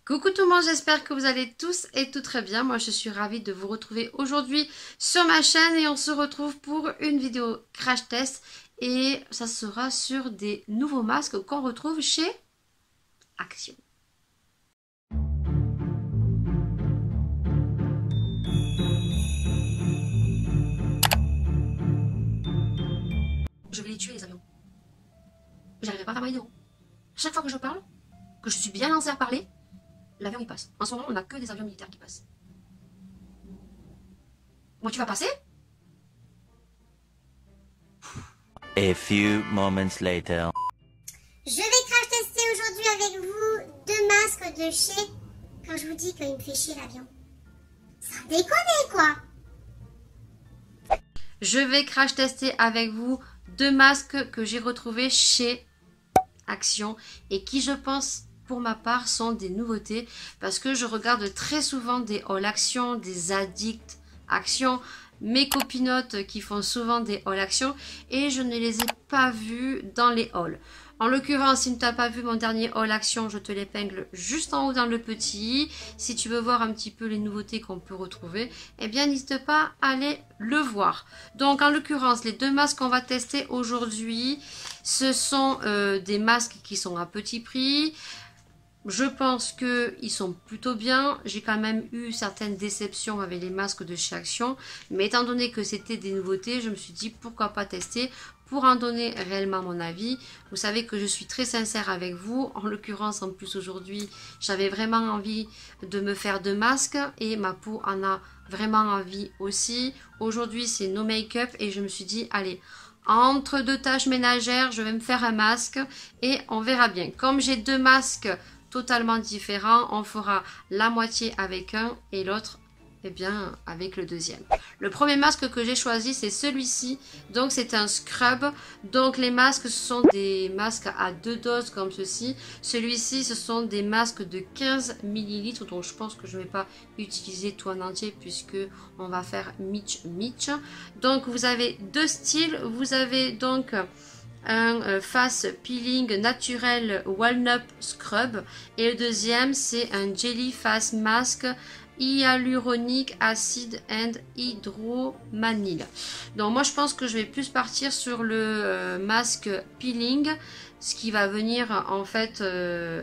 Coucou tout le monde, j'espère que vous allez tous et tout très bien. Moi je suis ravie de vous retrouver aujourd'hui sur ma chaîne et on se retrouve pour une vidéo crash test et ça sera sur des nouveaux masques qu'on retrouve chez Action. Je vais les tuer les avions. J'arriverai pas à faire ma vidéo. Chaque fois que je parle, que je suis bien lancée à parler, l'avion il passe. En ce moment on n'a que des avions militaires qui passent. Moi tu vas passer? A few moments later. Je vais crash tester aujourd'hui avec vous deux masques de chez... Quand je vous dis qu'il me fait chier l'avion. Ça déconne quoi. Je vais crash tester avec vous deux masques que j'ai retrouvés chez Action et qui je pense pour ma part sont des nouveautés parce que je regarde très souvent des hauls Action, des addicts Action, mes copinotes qui font souvent des hauls Action et je ne les ai pas vus dans les hauls. En l'occurrence, si tu n'as pas vu mon dernier haul Action, je te l'épingle juste en haut dans le petit. Si tu veux voir un petit peu les nouveautés qu'on peut retrouver, eh bien n'hésite pas à aller le voir. Donc en l'occurrence, les deux masques qu'on va tester aujourd'hui, ce sont des masques qui sont à petit prix. Je pense qu'ils sont plutôt bien. J'ai quand même eu certaines déceptions avec les masques de chez Action. Mais étant donné que c'était des nouveautés, je me suis dit pourquoi pas tester pour en donner réellement mon avis. Vous savez que je suis très sincère avec vous. En l'occurrence, en plus aujourd'hui, j'avais vraiment envie de me faire deux masques. Et ma peau en a vraiment envie aussi. Aujourd'hui, c'est no make-up. Et je me suis dit, allez, entre deux tâches ménagères, je vais me faire un masque. Et on verra bien. Comme j'ai deux masques totalement différents, on fera la moitié avec un et l'autre eh bien avec le deuxième. Le premier masque que j'ai choisi c'est celui-ci, donc c'est un scrub. Donc les masques ce sont des masques à deux doses comme ceci. Celui-ci ce sont des masques de 15 ml, donc je pense que je ne vais pas utiliser tout en entier puisque on va faire mitch. Donc vous avez deux styles, vous avez donc un face peeling naturel walnut scrub et le deuxième c'est un jelly face mask hyaluronique acide and hydromanil. Donc moi je pense que je vais plus partir sur le masque peeling, ce qui va venir en fait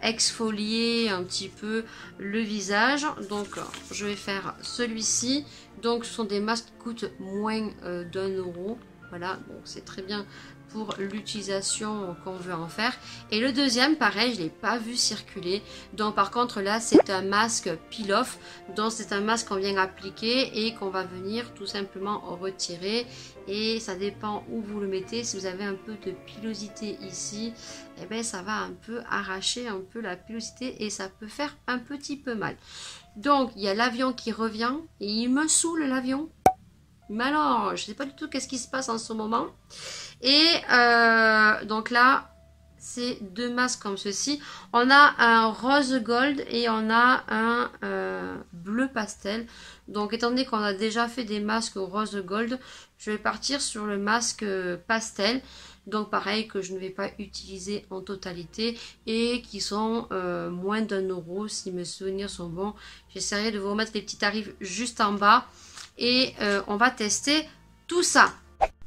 exfolier un petit peu le visage. Donc je vais faire celui-ci. Donc ce sont des masques qui coûtent moins d'1 €. Voilà, donc c'est très bien pour l'utilisation qu'on veut en faire. Et le deuxième, pareil, je ne l'ai pas vu circuler. Donc par contre là, c'est un masque peel-off. Donc c'est un masque qu'on vient appliquer et qu'on va venir tout simplement retirer. Et ça dépend où vous le mettez. Si vous avez un peu de pilosité ici, eh bien ça va un peu arracher un peu la pilosité et ça peut faire un petit peu mal. Donc il y a l'avion qui revient et il me saoule l'avion. Mais alors, je ne sais pas du tout qu'est-ce qui se passe en ce moment. Et donc là, c'est deux masques comme ceci. On a un rose gold et on a un bleu pastel. Donc étant donné qu'on a déjà fait des masques rose gold, je vais partir sur le masque pastel. Donc pareil que je ne vais pas utiliser en totalité et qui sont moins d'1 € si mes souvenirs sont bons. J'essaierai de vous remettre les petits tarifs juste en bas. Et on va tester tout ça.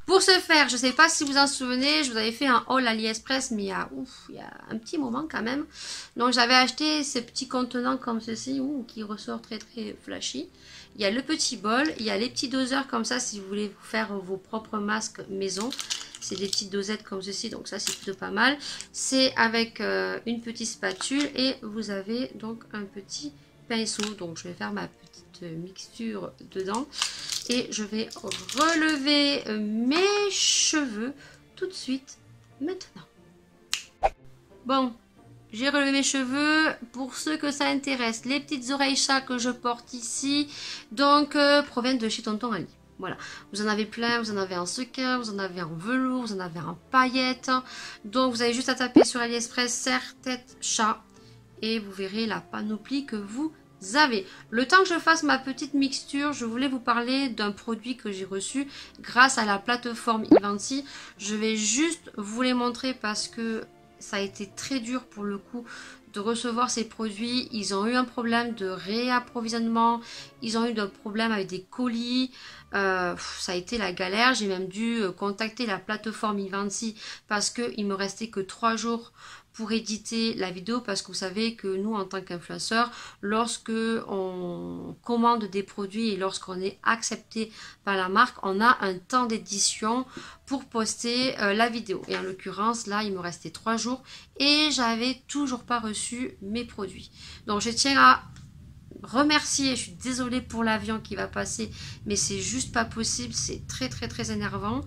Pour ce faire, je ne sais pas si vous en souvenez, je vous avais fait un haul AliExpress, mais il y a un petit moment quand même. Donc j'avais acheté ces petits contenants comme ceci, qui ressort très très flashy. Il y a le petit bol, il y a les petits doseurs comme ça si vous voulez vous faire vos propres masques maison. C'est des petites dosettes comme ceci, donc ça c'est plutôt pas mal. C'est avec une petite spatule et vous avez donc un petit pinceau. Donc je vais faire ma petite mixture dedans et je vais relever mes cheveux tout de suite maintenant. Bon, j'ai relevé mes cheveux. Pour ceux que ça intéresse, les petites oreilles chat que je porte ici donc proviennent de chez Tonton Ali. Voilà, vous en avez plein, vous en avez en sequin, vous en avez en velours, vous en avez en paillettes. Donc vous avez juste à taper sur AliExpress serre tête chat et vous verrez la panoplie que vous avez. Le temps que je fasse ma petite mixture, je voulais vous parler d'un produit que j'ai reçu grâce à la plateforme Ivanti. Je vais juste vous les montrer parce que ça a été très dur pour le coup de recevoir ces produits. Ils ont eu un problème de réapprovisionnement, ils ont eu d'autres problèmes avec des colis, ça a été la galère. J'ai même dû contacter la plateforme Ivancy parce qu'il me restait que 3 jours pour éditer la vidéo, parce que vous savez que nous en tant qu'influenceurs, lorsque on commande des produits et lorsqu'on est accepté par la marque, on a un temps d'édition pour poster la vidéo, et en l'occurrence là il me restait 3 jours et j'avais toujours pas reçu mes produits. Donc je tiens à remercier, je suis désolée pour l'avion qui va passer, mais c'est juste pas possible, c'est très énervant.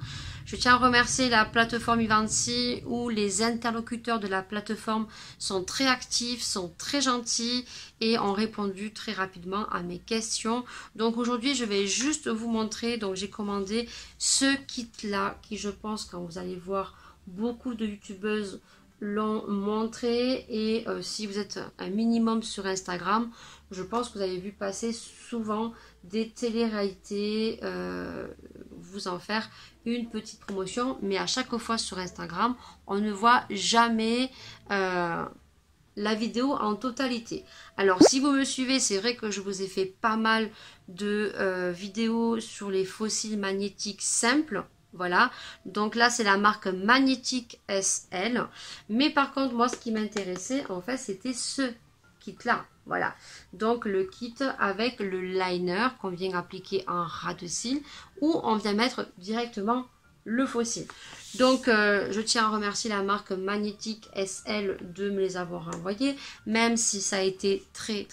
Je tiens à remercier la plateforme Ivancy, où les interlocuteurs de la plateforme sont très actifs, sont très gentils et ont répondu très rapidement à mes questions. Donc aujourd'hui je vais juste vous montrer, donc j'ai commandé ce kit là qui, je pense, quand vous allez voir, beaucoup de youtubeuses l'ont montré, et si vous êtes un minimum sur Instagram, je pense que vous avez vu passer souvent des téléréalités vous en faire une petite promotion, mais à chaque fois sur Instagram on ne voit jamais la vidéo en totalité. Alors si vous me suivez, c'est vrai que je vous ai fait pas mal de vidéos sur les fossiles magnétiques simples. Voilà, donc là c'est la marque Magnétique SL, mais par contre moi ce qui m'intéressait en fait c'était ce kit là. Voilà, donc le kit avec le liner qu'on vient appliquer en ras de cils, où on vient mettre directement le fossile. Donc je tiens à remercier la marque Magnétique SL de me les avoir envoyés, même si ça a été très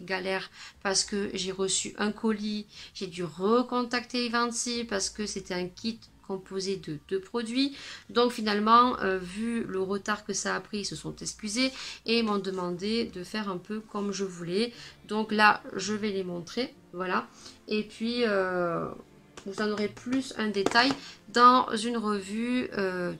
galère, parce que j'ai reçu un colis, j'ai dû recontacter Ivancy parce que c'était un kit composé de 2 produits. Donc finalement, vu le retard que ça a pris, ils se sont excusés et m'ont demandé de faire un peu comme je voulais. Donc là, je vais les montrer, voilà. Et puis vous en aurez plus un détail dans une revue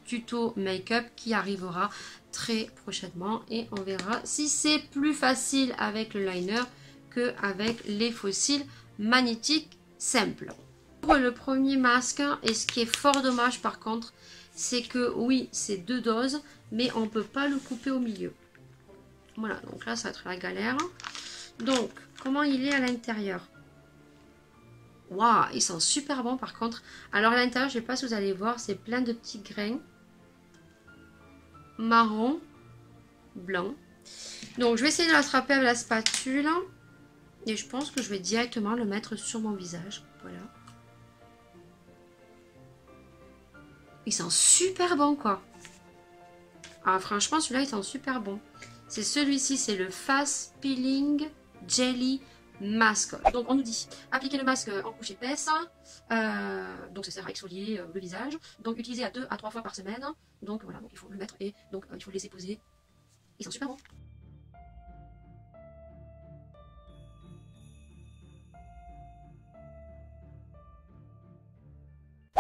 tuto make-up qui arrivera très prochainement, et on verra si c'est plus facile avec le liner que avec les fossiles magnétiques simples. Pour le premier masque, et ce qui est fort dommage par contre, c'est que oui, c'est 2 doses, mais on ne peut pas le couper au milieu. Voilà, donc là ça va être la galère. Donc, comment il est à l'intérieur? Waouh, ils sont super bons par contre. Alors à l'intérieur, je ne sais pas si vous allez voir, c'est plein de petits grains marron, blanc. Donc je vais essayer de l'attraper avec la spatule, et je pense que je vais directement le mettre sur mon visage. Voilà. Ils sont super bons quoi. Ah franchement celui-là ils sont super bons. C'est celui-ci, c'est le Fast Peeling Jelly Mask. Donc on nous dit appliquer le masque en couche épaisse, donc ça sert à exfolier le visage, donc utiliser à 2 à 3 fois par semaine. Donc voilà, donc il faut le mettre et donc il faut le laisser poser. Ils sont super bons.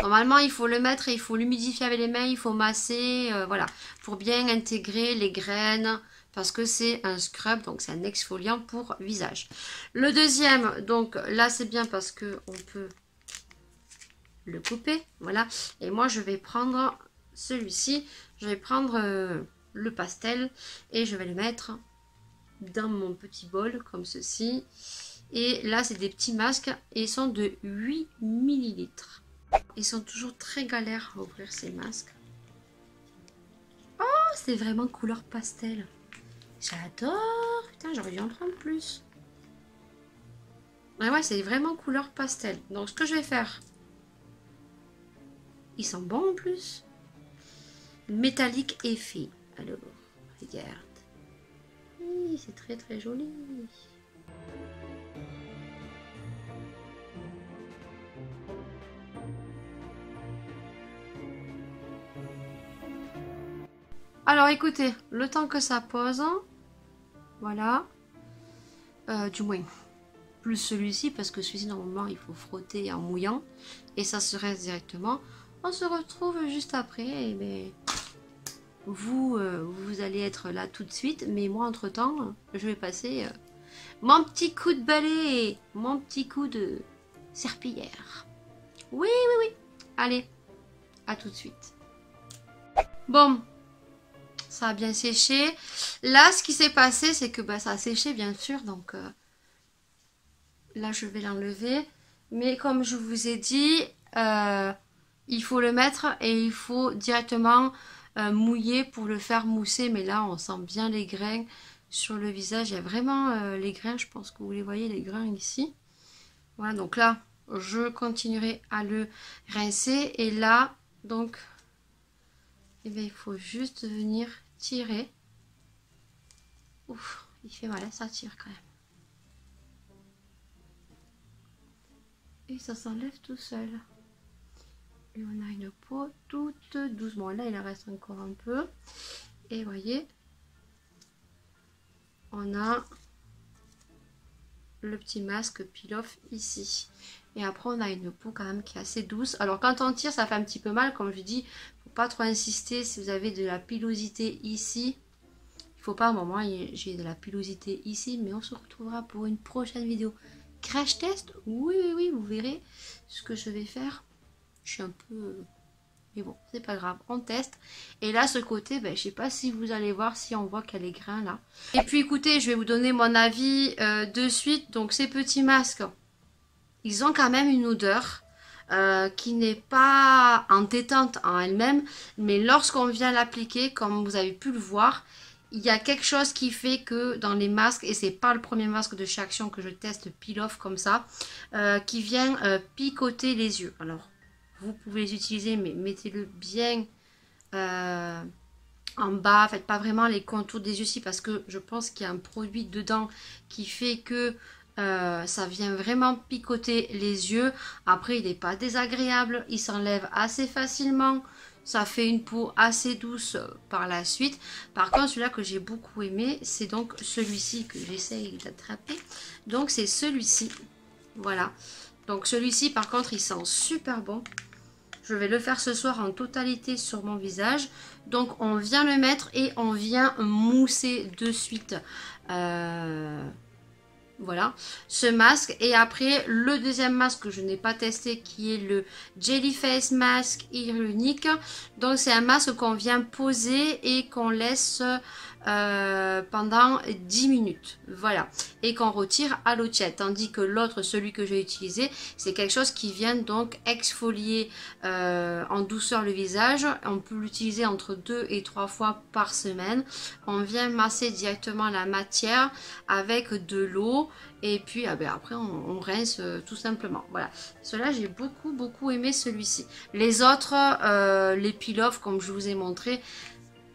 Normalement, il faut le mettre et il faut l'humidifier avec les mains, il faut masser, voilà, pour bien intégrer les graines, parce que c'est un scrub, donc c'est un exfoliant pour visage. Le deuxième, donc là c'est bien parce que on peut le couper, voilà. Et moi je vais prendre celui-ci, je vais prendre le pastel et je vais le mettre dans mon petit bol comme ceci. Et là c'est des petits masques et ils sont de 8 ml. Ils sont toujours très galères à ouvrir ces masques. Oh, c'est vraiment couleur pastel. J'adore. Putain, j'aurais dû en prendre plus. Ouais, c'est vraiment couleur pastel. Donc, ce que je vais faire... Ils sont bons en plus. Métallique effet. Alors, regarde. Oui, c'est très joli. Alors écoutez, le temps que ça pose, voilà, du moins, plus celui-ci, parce que celui-ci normalement il faut frotter en mouillant, et ça se reste directement. On se retrouve juste après, et bien, vous allez être là tout de suite, mais moi entre temps, je vais passer mon petit coup de balai, mon petit coup de serpillière. Oui, allez, à tout de suite. Bon. ça a bien séché. Là, ce qui s'est passé, c'est que ça a séché, bien sûr. Donc là, je vais l'enlever. Mais comme je vous ai dit, il faut le mettre et il faut directement mouiller pour le faire mousser. Mais là, on sent bien les grains sur le visage. Il y a vraiment les grains, je pense que vous les voyez, les grains ici. Voilà, donc là, je continuerai à le rincer. Et là, donc, eh bien, il faut juste venir tirer. Ouf, il fait mal, ça tire quand même. Et ça s'enlève tout seul. Et on a une peau toute douce. Bon, là, il en reste encore un peu. Et vous voyez, on a le petit masque peel-off ici. Et après, on a une peau quand même qui est assez douce. Alors, quand on tire, ça fait un petit peu mal. Comme je dis, faut pas trop insister. Si vous avez de la pilosité ici, il faut pas à un moment, j'ai de la pilosité ici. Mais on se retrouvera pour une prochaine vidéo. Crash test, oui, vous verrez ce que je vais faire. Je suis un peu... Mais bon, c'est pas grave, on teste. Et là, ce côté, je sais pas si vous allez voir, si on voit qu'il y a les grains là. Et puis écoutez, je vais vous donner mon avis de suite. Donc ces petits masques, ils ont quand même une odeur qui n'est pas entêtante en elle-même. Mais lorsqu'on vient l'appliquer, comme vous avez pu le voir, il y a quelque chose qui fait que dans les masques, et c'est pas le premier masque de chez Action que je teste peel-off comme ça, qui vient picoter les yeux. Alors, vous pouvez les utiliser, mais mettez-le bien en bas. Faites pas vraiment les contours des yeux ici, parce que je pense qu'il y a un produit dedans qui fait que ça vient vraiment picoter les yeux. Après, il n'est pas désagréable, il s'enlève assez facilement. Ça fait une peau assez douce par la suite. Par contre, celui-là que j'ai beaucoup aimé, c'est donc celui-ci que j'essaye d'attraper. Donc, c'est celui-ci. Voilà. Donc, celui-ci, par contre, il sent super bon. Je vais le faire ce soir en totalité sur mon visage. Donc, on vient le mettre et on vient mousser de suite. Voilà, ce masque. Et après, le deuxième masque que je n'ai pas testé, qui est le Jelly Face Mask Hyaluronique. Donc, c'est un masque qu'on vient poser et qu'on laisse pendant 10 minutes. Voilà. Et qu'on retire à l'eau tiède. Tandis que l'autre, celui que j'ai utilisé, c'est quelque chose qui vient donc exfolier en douceur le visage. On peut l'utiliser entre 2 et 3 fois par semaine. On vient masser directement la matière avec de l'eau. Et puis après on rince tout simplement. Voilà, cela j'ai beaucoup aimé celui-ci. Les autres, les peel-off comme je vous ai montré,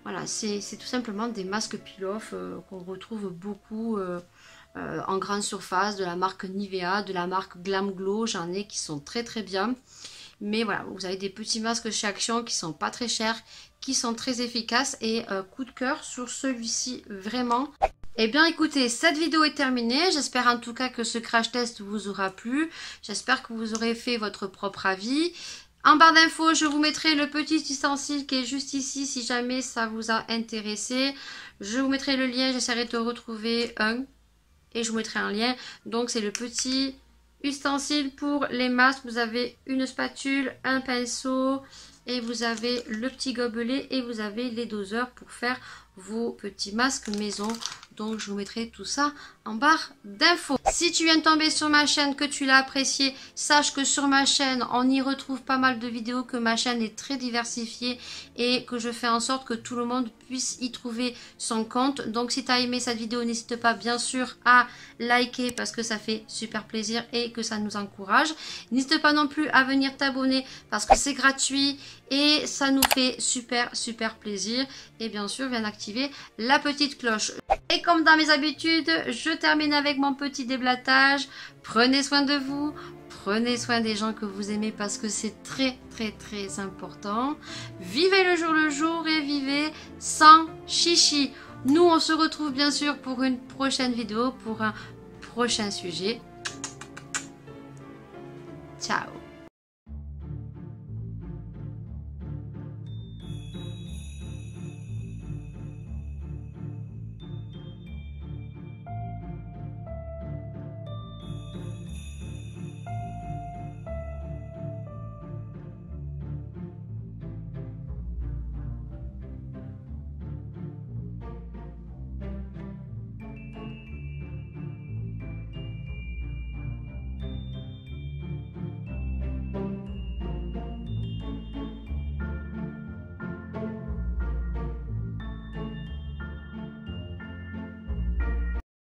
voilà, c'est tout simplement des masques peel-off qu'on retrouve beaucoup en grande surface, de la marque Nivea, de la marque Glam Glow. J'en ai qui sont très bien. Mais voilà, vous avez des petits masques chez Action qui sont pas très chers, qui sont très efficaces. Et coup de cœur sur celui-ci vraiment. Eh bien écoutez, cette vidéo est terminée. J'espère en tout cas que ce crash test vous aura plu. J'espère que vous aurez fait votre propre avis. En barre d'infos, je vous mettrai le petit ustensile qui est juste ici si jamais ça vous a intéressé. Je vous mettrai le lien, j'essaierai de retrouver un. Et je vous mettrai un lien. Donc c'est le petit ustensile pour les masques. Vous avez une spatule, un pinceau et vous avez le petit gobelet et vous avez les doseurs pour faire vos petits masques maison. Donc je vous mettrai tout ça en barre d'infos. Si tu viens de tomber sur ma chaîne, que tu l'as apprécié, sache que sur ma chaîne on y retrouve pas mal de vidéos, que ma chaîne est très diversifiée et que je fais en sorte que tout le monde puisse y trouver son compte. Donc si tu as aimé cette vidéo, n'hésite pas bien sûr à liker parce que ça fait super plaisir et que ça nous encourage. N'hésite pas non plus à venir t'abonner parce que c'est gratuit et ça nous fait super plaisir. Et bien sûr, viens activer la petite cloche. Et comme dans mes habitudes, je termine avec mon petit déblatage. Prenez soin de vous, prenez soin des gens que vous aimez parce que c'est très important. Vivez le jour et vivez sans chichi. Nous, on se retrouve bien sûr pour une prochaine vidéo, pour un prochain sujet. Ciao.